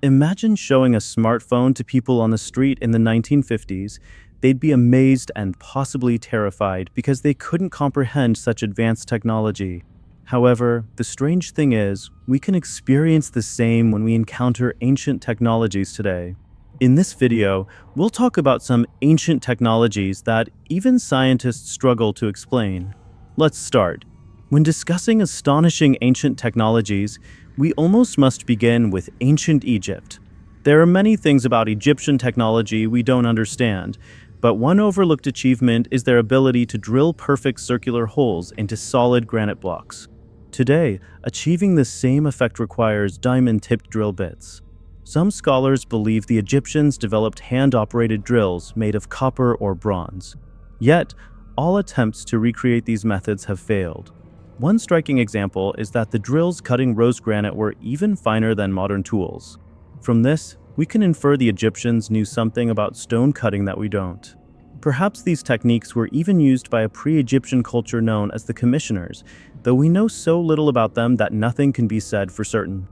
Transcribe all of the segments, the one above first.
Imagine showing a smartphone to people on the street in the 1950s. They'd be amazed and possibly terrified because they couldn't comprehend such advanced technology. However, the strange thing is, we can experience the same when we encounter ancient technologies today. In this video, we'll talk about some ancient technologies that even scientists struggle to explain. Let's start. When discussing astonishing ancient technologies, we almost must begin with ancient Egypt. There are many things about Egyptian technology we don't understand, but one overlooked achievement is their ability to drill perfect circular holes into solid granite blocks. Today, achieving the same effect requires diamond-tipped drill bits. Some scholars believe the Egyptians developed hand-operated drills made of copper or bronze. Yet, all attempts to recreate these methods have failed. One striking example is that the drills cutting rose granite were even finer than modern tools. From this, we can infer the Egyptians knew something about stone cutting that we don't. Perhaps these techniques were even used by a pre-Egyptian culture known as the Commissioners, though we know so little about them that nothing can be said for certain.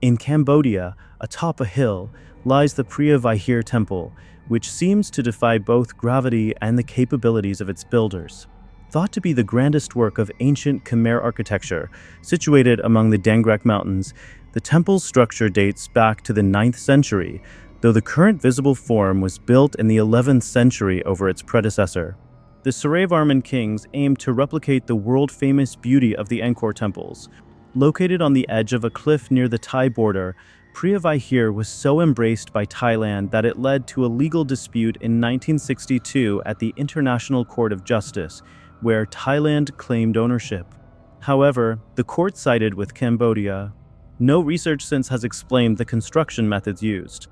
In Cambodia, atop a hill, lies the Preah Vihear Temple, which seems to defy both gravity and the capabilities of its builders. Thought to be the grandest work of ancient Khmer architecture, situated among the Dangrek Mountains, the temple's structure dates back to the 9th century, though the current visible form was built in the 11th century over its predecessor. The Saravarman kings aimed to replicate the world-famous beauty of the Angkor temples. Located on the edge of a cliff near the Thai border, Preah Vihear was so embraced by Thailand that it led to a legal dispute in 1962 at the International Court of Justice, where Thailand claimed ownership. However, the court sided with Cambodia. No research since has explained the construction methods used.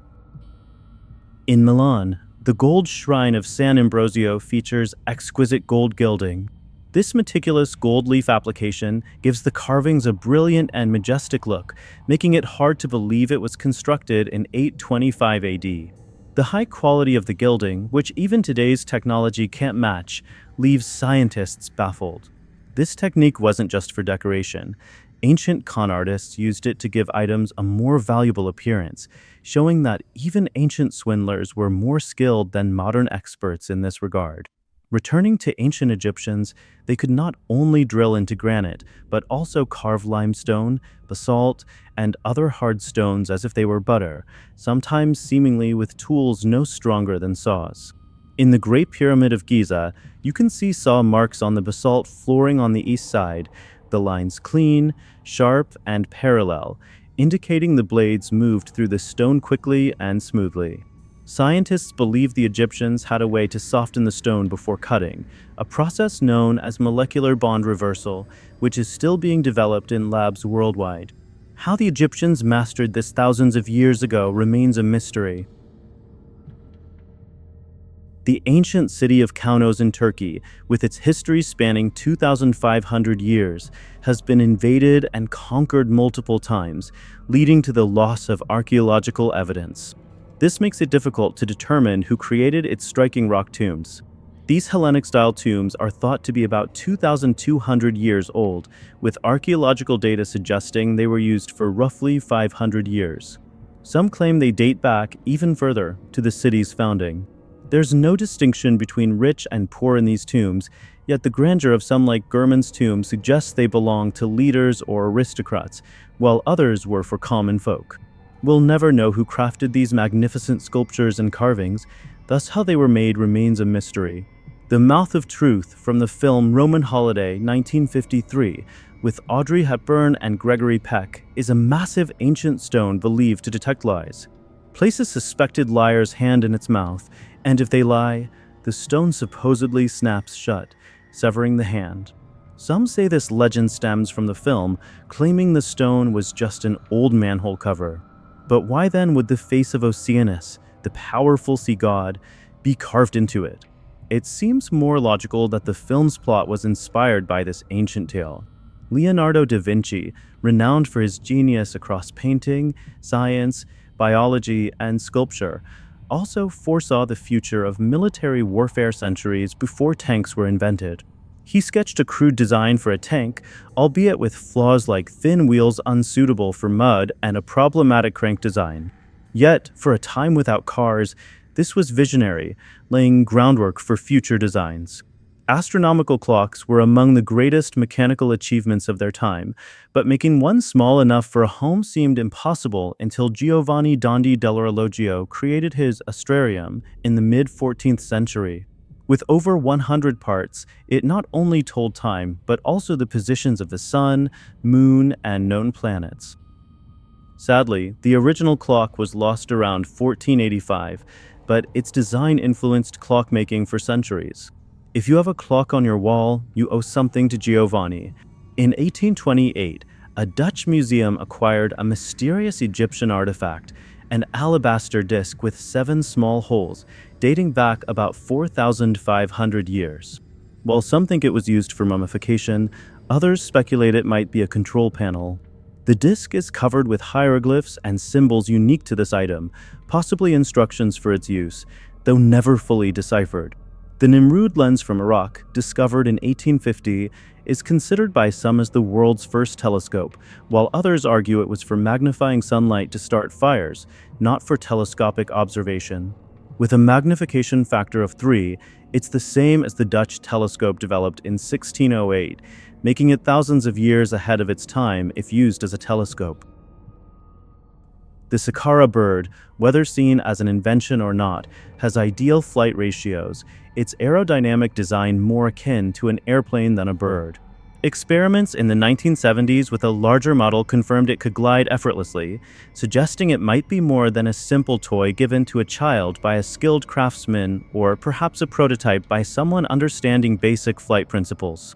In Milan, the gold shrine of San Ambrosio features exquisite gold gilding. This meticulous gold leaf application gives the carvings a brilliant and majestic look, making it hard to believe it was constructed in 825 AD. The high quality of the gilding, which even today's technology can't match, leaves scientists baffled. This technique wasn't just for decoration. Ancient con artists used it to give items a more valuable appearance, showing that even ancient swindlers were more skilled than modern experts in this regard. Returning to ancient Egyptians, they could not only drill into granite, but also carve limestone, basalt, and other hard stones as if they were butter, sometimes seemingly with tools no stronger than saws. In the Great Pyramid of Giza, you can see saw marks on the basalt flooring on the east side, the lines clean, sharp, and parallel, indicating the blades moved through the stone quickly and smoothly. Scientists believe the Egyptians had a way to soften the stone before cutting, a process known as molecular bond reversal, which is still being developed in labs worldwide. How the Egyptians mastered this thousands of years ago remains a mystery. The ancient city of Kaunos in Turkey, with its history spanning 2,500 years, has been invaded and conquered multiple times, leading to the loss of archaeological evidence. This makes it difficult to determine who created its striking rock tombs. These Hellenic-style tombs are thought to be about 2,200 years old, with archaeological data suggesting they were used for roughly 500 years. Some claim they date back even further, to the city's founding. There's no distinction between rich and poor in these tombs, yet the grandeur of some like German's tomb suggests they belong to leaders or aristocrats, while others were for common folk. We'll never know who crafted these magnificent sculptures and carvings, thus how they were made remains a mystery. The Mouth of Truth from the film Roman Holiday 1953, with Audrey Hepburn and Gregory Peck, is a massive ancient stone believed to detect lies. Place a suspected liar's hand in its mouth, and if they lie, the stone supposedly snaps shut, severing the hand. Some say this legend stems from the film, claiming the stone was just an old manhole cover. But why then would the face of Oceanus, the powerful sea god, be carved into it? It seems more logical that the film's plot was inspired by this ancient tale. Leonardo da Vinci, renowned for his genius across painting, science, biology, and sculpture, also foresaw the future of military warfare centuries before tanks were invented. He sketched a crude design for a tank, albeit with flaws like thin wheels unsuitable for mud and a problematic crank design. Yet, for a time without cars, this was visionary, laying groundwork for future designs. Astronomical clocks were among the greatest mechanical achievements of their time, but making one small enough for a home seemed impossible until Giovanni Dondi dell'Orologio created his astrarium in the mid-14th century. With over 100 parts, it not only told time, but also the positions of the sun, moon, and known planets. Sadly, the original clock was lost around 1485, but its design influenced clockmaking for centuries. If you have a clock on your wall, you owe something to Giovanni. In 1828, a Dutch museum acquired a mysterious Egyptian artifact, an alabaster disc with 7 small holes, dating back about 4,500 years. While some think it was used for mummification, others speculate it might be a control panel. The disc is covered with hieroglyphs and symbols unique to this item, possibly instructions for its use, though never fully deciphered. The Nimrud Lens from Iraq, discovered in 1850, is considered by some as the world's first telescope, while others argue it was for magnifying sunlight to start fires, not for telescopic observation. With a magnification factor of 3, it's the same as the Dutch telescope developed in 1608, making it thousands of years ahead of its time if used as a telescope. The Sakara Bird, whether seen as an invention or not, has ideal flight ratios, its aerodynamic design more akin to an airplane than a bird. Experiments in the 1970s with a larger model confirmed it could glide effortlessly, suggesting it might be more than a simple toy given to a child by a skilled craftsman or perhaps a prototype by someone understanding basic flight principles.